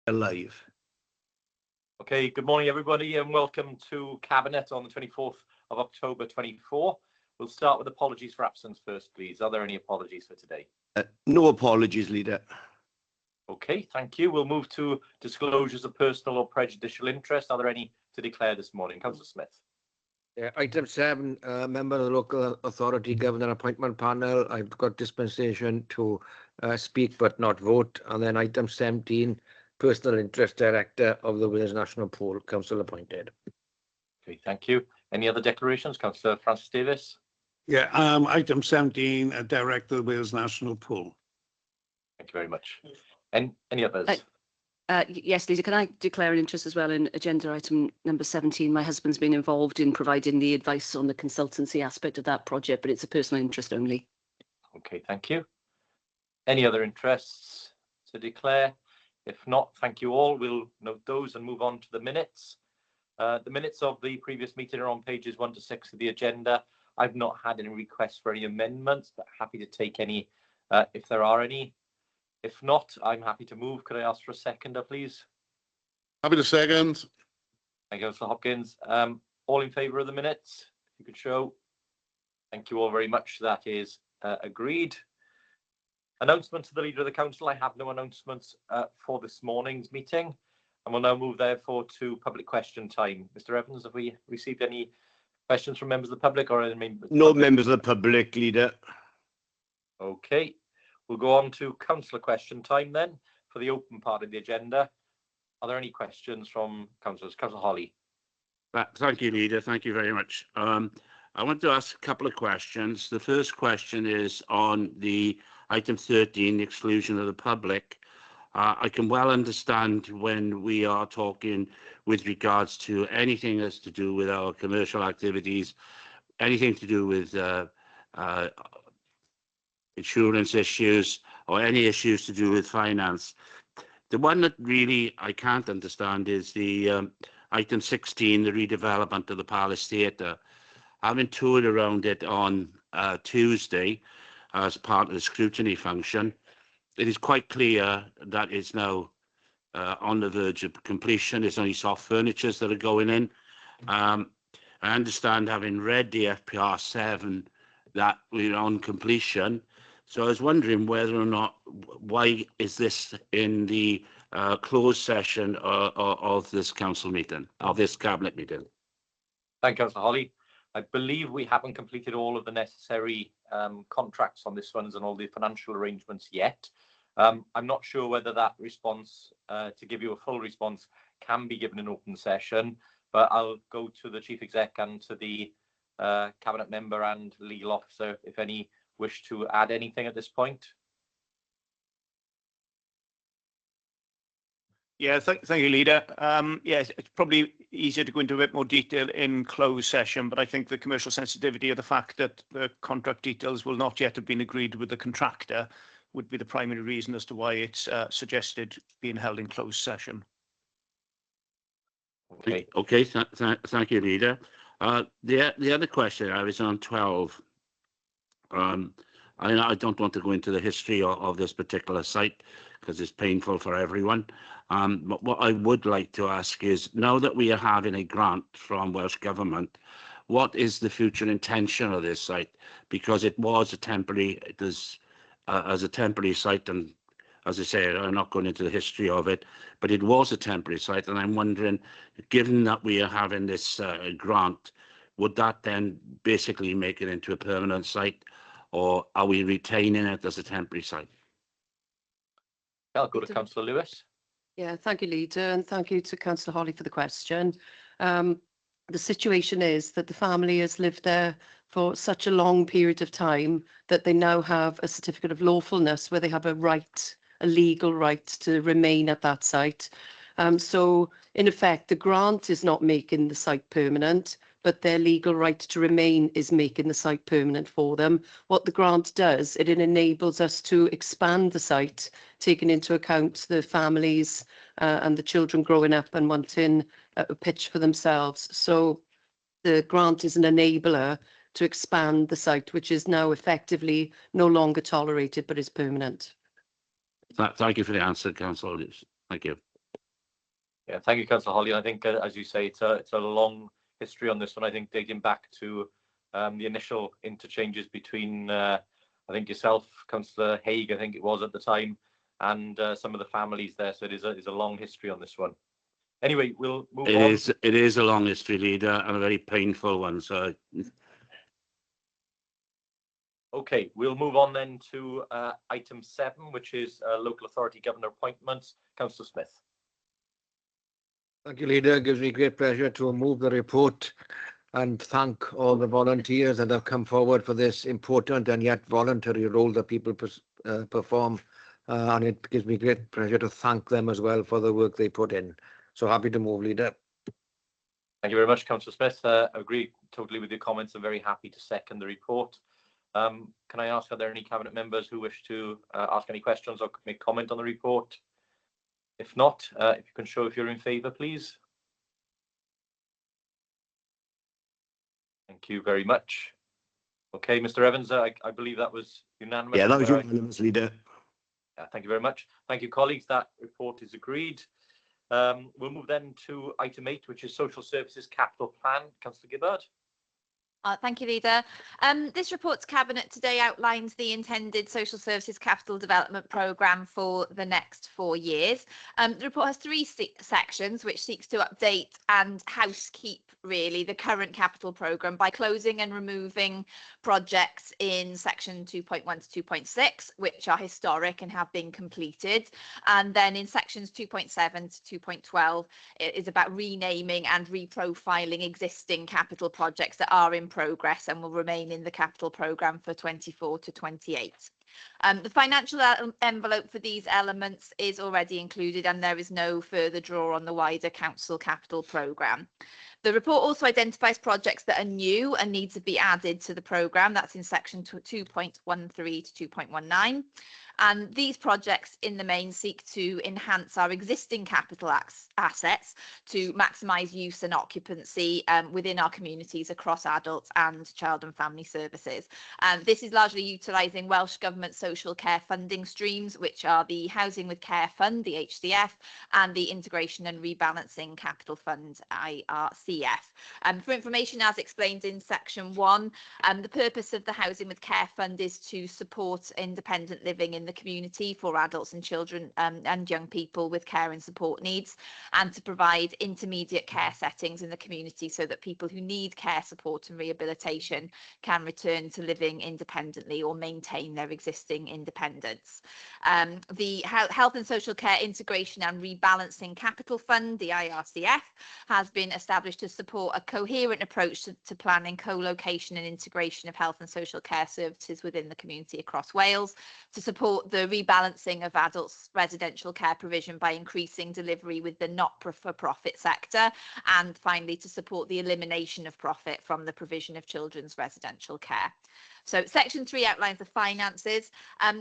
Alive. Okay, good morning everybody and welcome to Cabinet on the 24th of October 24. We'll start with apologies for absence first, please. Are there any apologies for today? No apologies, Leader. Okay, thank you. We'll move to disclosures of personal or prejudicial interest. Are there any to declare this morning? Councillor Smith. Item 7, member of the local authority governor appointment panel. I've got dispensation to speak but not vote. And then item 17, personal interest director of the Wales National Pool, council appointed. Okay, thank you. Any other declarations? Councillor Francis Davis. Yeah, item 17, director of the Wales National Pool. Thank you very much. And any others? Yes, Leader, can I declare an interest as well in agenda item number 17? My husband's been involved in providing the advice on the consultancy aspect of that project, but it's a personal interest only. Okay, thank you. Any other interests to declare? If not, thank you all. We'll note those and move on to the minutes. The minutes of the previous meeting are on pages 1 to 6 of the agenda. I've not had any requests for any amendments, but happy to take any if there are any. If not, I'm happy to move. Could I ask for a seconder, please? Happy to second. Thank you, Councillor Hopkins. All in favour of the minutes? If you could show. Thank you all very much. That is agreed. Announcement to the Leader of the Council. I have no announcements for this morning's meeting. And we'll now move, therefore, to public question time. Mr. Evans, have we received any questions from members of the public or any members? No members of the public, Leader. Okay. We'll go on to councillor question time then for the open part of the agenda. Are there any questions from councillors? Councillor Holly. Thank you, Leader. Thank you very much. I want to ask a couple of questions. The first question is on the item 13, the exclusion of the public. I can well understand when we are talking with regards to anything that's to do with our commercial activities, anything to do with insurance issues or any issues to do with finance. The one that really I can't understand is the item 16, the redevelopment of the Palace Theatre. Having toured around it on Tuesday as part of the scrutiny function, it is quite clear that it's now on the verge of completion. It's only soft furnitures that are going in. I understand, having read the FPR 7, that we're on completion. So I was wondering whether or not, why is this in the closed session of this council meeting, of this cabinet meeting? Thank you, Councillor Holly. I believe we haven't completed all of the necessary contracts on this one and all the financial arrangements yet. I'm not sure whether that response, to give you a full response, can be given in open session, but I'll go to the Chief Exec and to the Cabinet Member and Legal Officer if any wish to add anything at this point. Yeah, thank you, Leader. Yes, it's probably easier to go into a bit more detail in closed session, but I think the commercial sensitivity of the fact that the contract details will not yet have been agreed with the contractor would be the primary reason as to why it's suggested being held in closed session. Okay, thank you, Leader. The other question I was on 12. I don't want to go into the history of this particular site because it's painful for everyone. But what I would like to ask is, now that we are having a grant from Welsh Government, what is the future intention of this site? Because it was a temporary, as a temporary site, and as I say, I'm not going into the history of it, but it was a temporary site, and I'm wondering, given that we are having this grant, would that then basically make it into a permanent site, or are we retaining it as a temporary site? I'll go to Councillor Lewis. Yeah, thank you, Leader, and thank you to Councillor Holly for the question. The situation is that the family has lived there for such a long period of time that they now have a certificate of lawfulness where they have a right, a legal right to remain at that site. So in effect, the grant is not making the site permanent, but their legal right to remain is making the site permanent for them. What the grant does, it enables us to expand the site, taking into account the families and the children growing up and wanting a pitch for themselves. So the grant is an enabler to expand the site, which is now effectively no longer tolerated, but is permanent. Thank you for the answer, Councillor. Thank you. Yeah, thank you, Councillor Holly. I think, as you say, it's a long history on this one. I think dating back to the initial interchanges between, I think yourself, Councillor Haig, I think it was at the time, and some of the families there. So it is a long history on this one. Anyway, we'll move on. It is a long history, Leader, and a very painful one. So, Okay, we'll move on then to item 7, which is local authority governor appointments. Councillor Smith. Thank you, Leader. It gives me great pleasure to move the report and thank all the volunteers that have come forward for this important and yet voluntary role that people perform. And it gives me great pleasure to thank them as well for the work they put in. So happy to move, Leader. Thank you very much, Councillor Smith. Agree totally with your comments. I'm very happy to second the report. Can I ask, are there any Cabinet members who wish to ask any questions or make comment on the report? If not, if you can show if you're in favour, please. Thank you very much. Okay, Mr. Evans, I believe that was unanimous. Yeah, that was unanimous, Leader. Thank you very much. Thank you, colleagues. That report is agreed. We'll move then to item 8, which is social services capital plan. Councillor Gibbard. Thank you, Leader. This report to Cabinet today outlines the intended social services capital development programme for the next 4 years. The report has 3 sections which seeks to update and housekeep really the current capital programme by closing and removing projects in section 2.1 to 2.6 which are historic and have been completed, and then in sections 2.7 to 2.12 it is about renaming and reprofiling existing capital projects that are in progress and will remain in the capital programme for 24 to 28. The financial envelope for these elements is already included and there is no further draw on the wider council capital programme. The report also identifies projects that are new and need to be added to the programme. That's in section 2.13 to 2.19. And these projects in the main seek to enhance our existing capital assets to maximise use and occupancy within our communities across adults and child and family services. This is largely utilising Welsh Government social care funding streams, which are the Housing with Care Fund, the HCF, and the Integration and Rebalancing Capital Fund, IRCF. For information as explained in section 1, the purpose of the Housing with Care Fund is to support independent living in the community for adults and children and young people with care and support needs, and to provide intermediate care settings in the community so that people who need care support and rehabilitation can return to living independently or maintain their existing independence. The Health and Social Care Integration and Rebalancing Capital Fund, the IRCF, has been established to support a coherent approach to planning co-location and integration of health and social care services within the community across Wales, to support the rebalancing of adults residential care provision by increasing delivery with the not-for-profit sector, and finally to support the elimination of profit from the provision of children's residential care. So section 3 outlines the finances.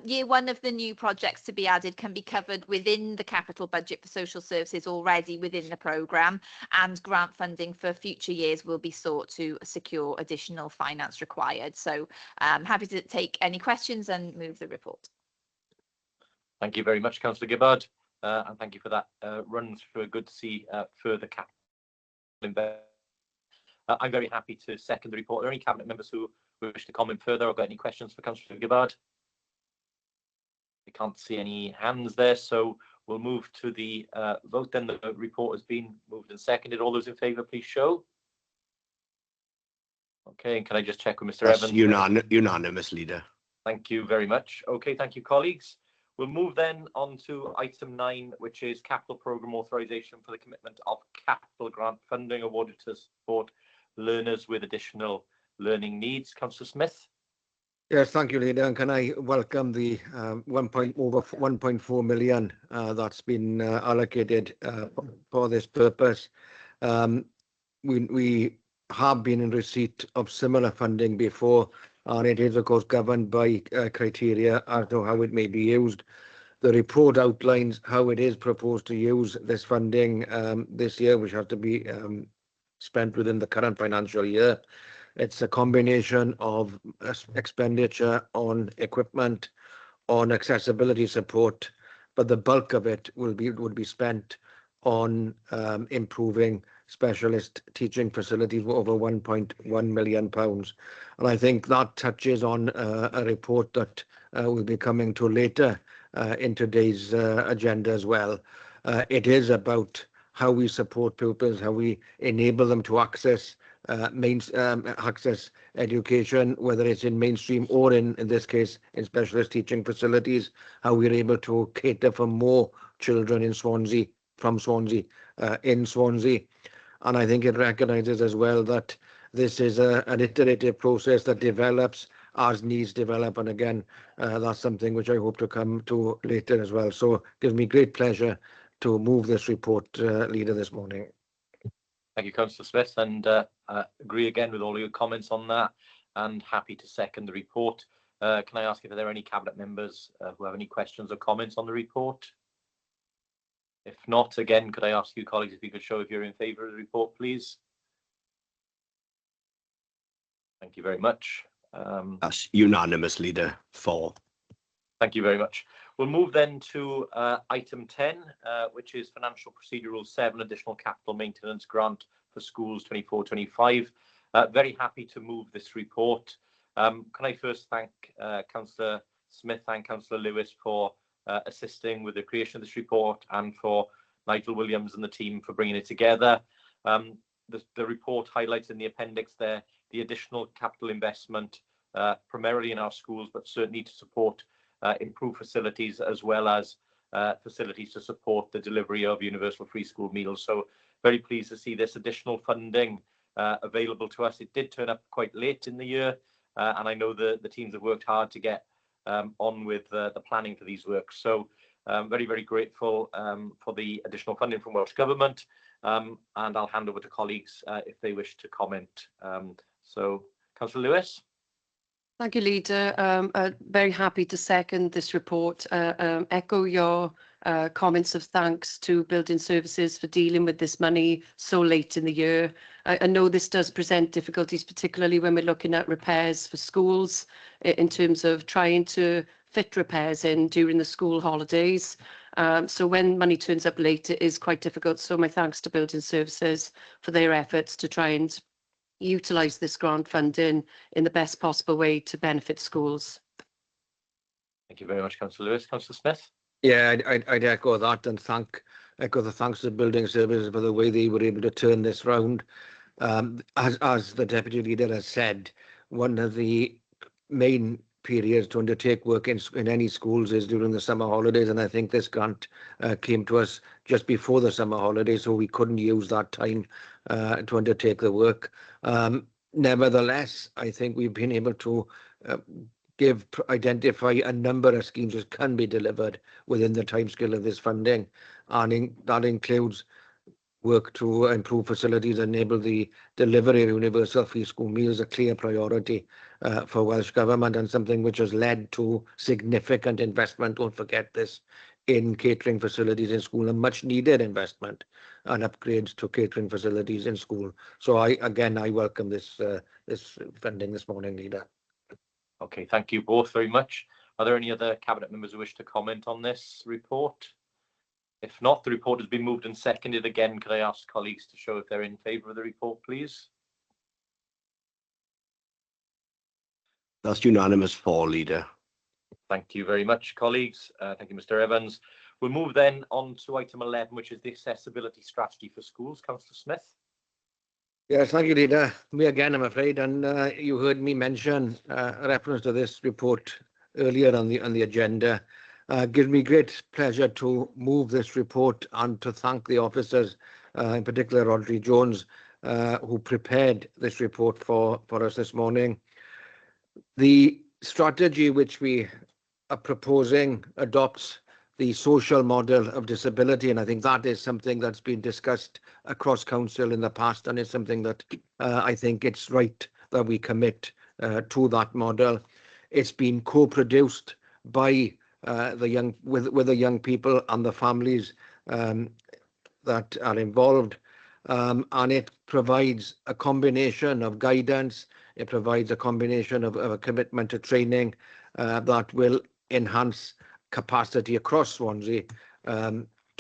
Year 1 of the new projects to be added can be covered within the capital budget for social services already within the programme, and grant funding for future years will be sought to secure additional finance required. So I'm happy to take any questions and move the report. Thank you very much, Councillor Gibbard, and thank you for that run through. Good to see further capital investment. I'm very happy to second the report. Are there any Cabinet members who wish to comment further or got any questions for Councillor Gibbard? We can't see any hands there, so we'll move to the vote then. The report has been moved and seconded. All those in favour, please show. Okay, and can I just check with Mr. That's Evans? unanimous, Leader. Thank you very much. Okay, thank you, colleagues. We'll move then on to item 9, which is capital programme authorisation for the commitment of capital grant funding awarded to support learners with additional learning needs. Councillor Smith. Yes, thank you, Leader. And can I welcome the over 1.4 million that's been allocated for this purpose. We have been in receipt of similar funding before, and it is, of course, governed by criteria as to how it may be used. The report outlines how it is proposed to use this funding this year, which has to be spent within the current financial year. It's a combination of expenditure on equipment, on accessibility support, but the bulk of it would be spent on improving specialist teaching facilities for over £1.1 million. And I think that touches on a report that we'll be coming to later in today's agenda as well. It is about how we support pupils, how we enable them to access access education, whether it's in mainstream or in this case in specialist teaching facilities, how we're able to cater for more children in Swansea, from Swansea, in Swansea. And I think it recognises as well that this is an iterative process that develops as needs develop. And again, that's something which I hope to come to later as well. So it gives me great pleasure to move this report, Leader, this morning. Thank you, Councillor Smith, and agree again with all your comments on that, and happy to second the report. Can I ask if there are any Cabinet members who have any questions or comments on the report? If not, again, could I ask you, colleagues, if you could show if you're in favour of the report, please? Thank you very much. That's unanimous, Leader. 4. Thank you very much. We'll move then to item 10, which is Financial Procedure Rule 7, Additional Capital Maintenance Grant for Schools 24-25. Very happy to move this report. Can I first thank Councillor Smith and Councillor Lewis for assisting with the creation of this report, and for Nigel Williams and the team for bringing it together. The report highlights in the appendix there the additional capital investment, primarily in our schools, but certainly to support improved facilities, as well as facilities to support the delivery of universal free school meals. So very pleased to see this additional funding available to us. It did turn up quite late in the year, and I know the teams have worked hard to get on with the planning for these works. So very, very grateful for the additional funding from Welsh Government, and I'll hand over to colleagues if they wish to comment. So, Councillor Lewis. Thank you, Leader. Very happy to second this report. Echo your comments of thanks to Building Services for dealing with this money so late in the year. I know this does present difficulties, particularly when we're looking at repairs for schools, in terms of trying to fit repairs in during the school holidays. So when money turns up late, it is quite difficult. So my thanks to Building Services for their efforts to try and utilise this grant funding in the best possible way to benefit schools. Thank you very much, Councillor Lewis. Councillor Smith. Yeah, I'd echo that and echo the thanks to Building Services for the way they were able to turn this round. As the Deputy Leader has said, one of the main periods to undertake work in any schools is during the summer holidays, and I think this grant came to us just before the summer holidays, so we couldn't use that time to undertake the work. Nevertheless, I think we've been able to identify a number of schemes that can be delivered within the timescale of this funding, and that includes work to improve facilities, enable the delivery of universal free school meals, a clear priority for Welsh Government, and something which has led to significant investment, don't forget this, in catering facilities in school, and much needed investment and upgrades to catering facilities in school. So I welcome this funding this morning, Leader. Okay, thank you both very much. Are there any other Cabinet members who wish to comment on this report? If not, the report has been moved and seconded. Again, could I ask colleagues to show if they're in favour of the report, please? That's unanimous. 4, Leader. Thank you very much, colleagues. Thank you, Mr. Evans. We'll move then on to item 11, which is the accessibility strategy for schools. Councillor Smith. Yes, thank you, Leader. Me again, I'm afraid, and you heard me mention a reference to this report earlier on the agenda. Gives me great pleasure to move this report and to thank the officers, in particular Audrey Jones, who prepared this report for us this morning. The strategy which we are proposing adopts the social model of disability, and I think that is something that's been discussed across council in the past, and it's something that I think it's right that we commit to that model. It's been co-produced by the young people and the families that are involved, and it provides a combination of guidance. It provides a combination of a commitment to training that will enhance capacity across Swansea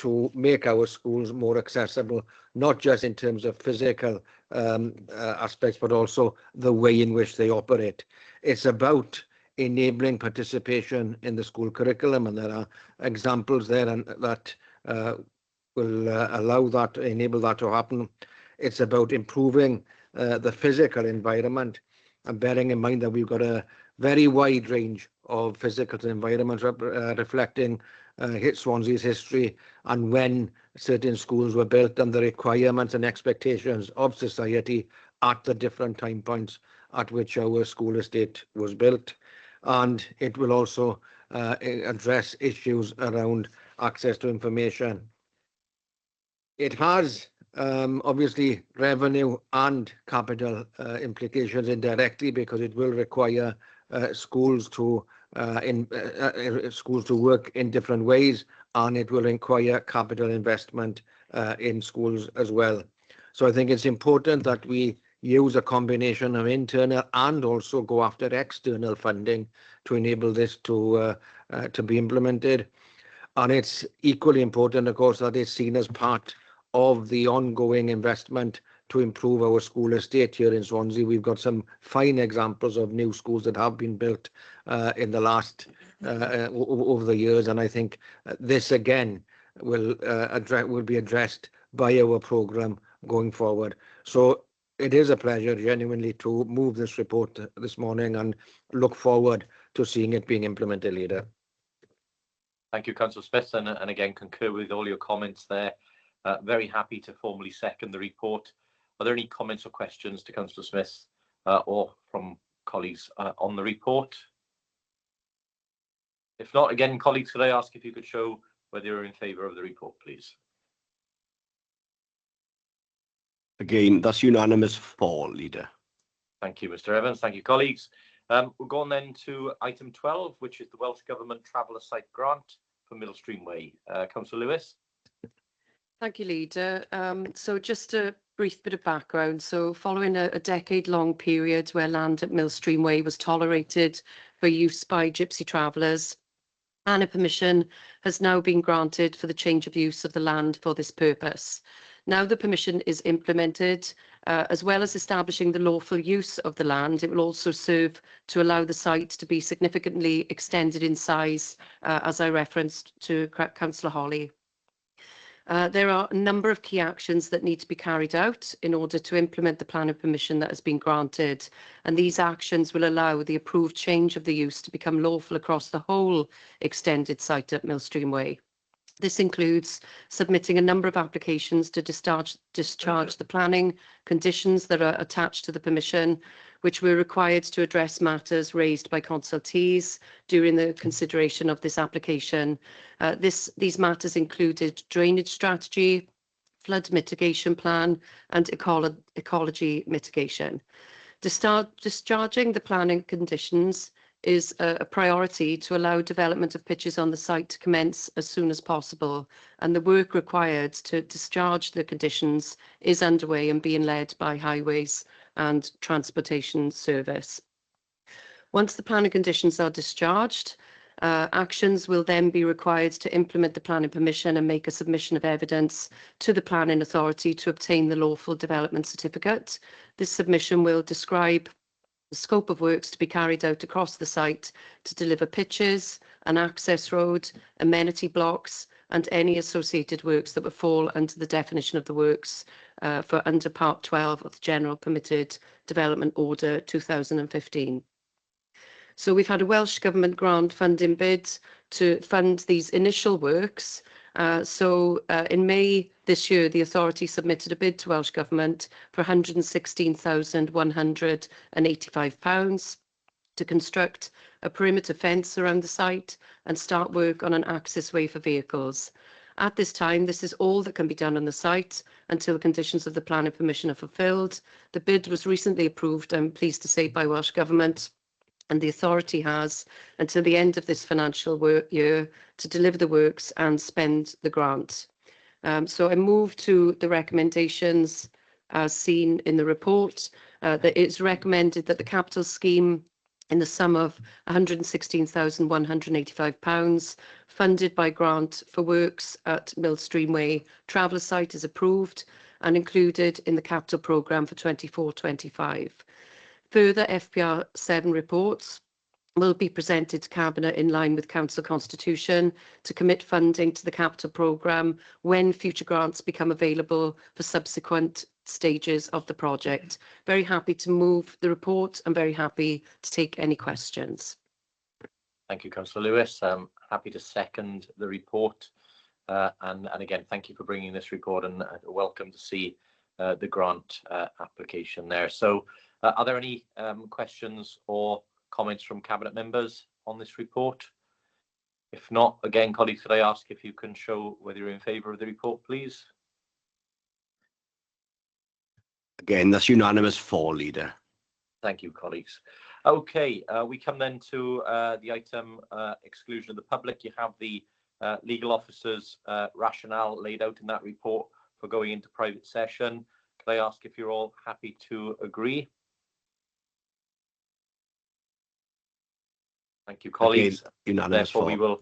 to make our schools more accessible, not just in terms of physical aspects, but also the way in which they operate. It's about enabling participation in the school curriculum, and there are examples there and that will enable that to happen. It's about improving the physical environment, and bearing in mind that we've got a very wide range of physical environments reflecting Swansea's history and when certain schools were built and the requirements and expectations of society at the different time points at which our school estate was built. And it will also address issues around access to information. It has obviously revenue and capital implications indirectly, because it will require schools to work in different ways, and it will require capital investment in schools as well. So I think it's important that we use a combination of internal and also go after external funding to enable this to be implemented. And it's equally important, of course, that it's seen as part of the ongoing investment to improve our school estate here in Swansea. We've got some fine examples of new schools that have been built in the last over the years, and I think this again will be addressed by our programme going forward. So it is a pleasure genuinely to move this report this morning, and look forward to seeing it being implemented later. Thank you, Councillor Smith, and again concur with all your comments there. Very happy to formally second the report. Are there any comments or questions to Councillor Smith or from colleagues on the report? If not, again, colleagues, could I ask if you could show whether you're in favour of the report, please? Again, that's unanimous for, Leader. Thank you, Mr. Evans. Thank you, colleagues. We'll go on then to item 12, which is the Welsh Government Traveller Site Grant for Millstream Way. Councillor Lewis. Thank you, Leader. So just a brief bit of background. So following a decade-long period where land at Millstream Way was tolerated for use by gypsy travellers, planning permission has now been granted for the change of use of the land for this purpose. Now the permission is implemented, as well as establishing the lawful use of the land, it will also serve to allow the site to be significantly extended in size, as I referenced to Councillor Holly. There are a number of key actions that need to be carried out in order to implement the plan of permission that has been granted, and these actions will allow the approved change of the use to become lawful across the whole extended site at Millstream Way. This includes submitting a number of applications to discharge the planning conditions that are attached to the permission, which were required to address matters raised by consultees during the consideration of this application. These matters included drainage strategy, flood mitigation plan, and ecology mitigation. Discharging the planning conditions is a priority to allow development of pitches on the site to commence as soon as possible, and the work required to discharge the conditions is underway and being led by Highways and Transportation Service. Once the planning conditions are discharged, actions will then be required to implement the planning permission and make a submission of evidence to the planning authority to obtain the lawful development certificate. This submission will describe the scope of works to be carried out across the site to deliver pitches, an access road, amenity blocks, and any associated works that would fall under the definition of the works for under Part 12 of the General Permitted Development Order 2015. So we've had a Welsh Government grant funding bid to fund these initial works. In May this year, the authority submitted a bid to Welsh Government for £116,185 to construct a perimeter fence around the site and start work on an access way for vehicles. At this time, this is all that can be done on the site until the conditions of the planning permission are fulfilled. The bid was recently approved, I'm pleased to say, by Welsh Government, and the authority has until the end of this financial year to deliver the works and spend the grant. So I move to the recommendations as seen in the report. That it's recommended that the capital scheme in the sum of £116,185, funded by grant for works at Millstream Way Traveller site is approved and included in the capital programme for 24-25. Further FPR 7 reports will be presented to Cabinet in line with Council Constitution to commit funding to the capital programme when future grants become available for subsequent stages of the project. Very happy to move the report and very happy to take any questions. Thank you, Councillor Lewis. I'm happy to second the report. And again, thank you for bringing this report, and welcome to see the grant application there. So are there any questions or comments from Cabinet members on this report? If not, again, colleagues, could I ask if you can show whether you're in favour of the report, please? Again, that's unanimous for, Leader. Thank you, colleagues. Okay, we come then to the item exclusion of the public. You have the legal officer's rationale laid out in that report for going into private session. Could I ask if you're all happy to agree? Thank you, colleagues. Again, unanimous Therefore, for. we will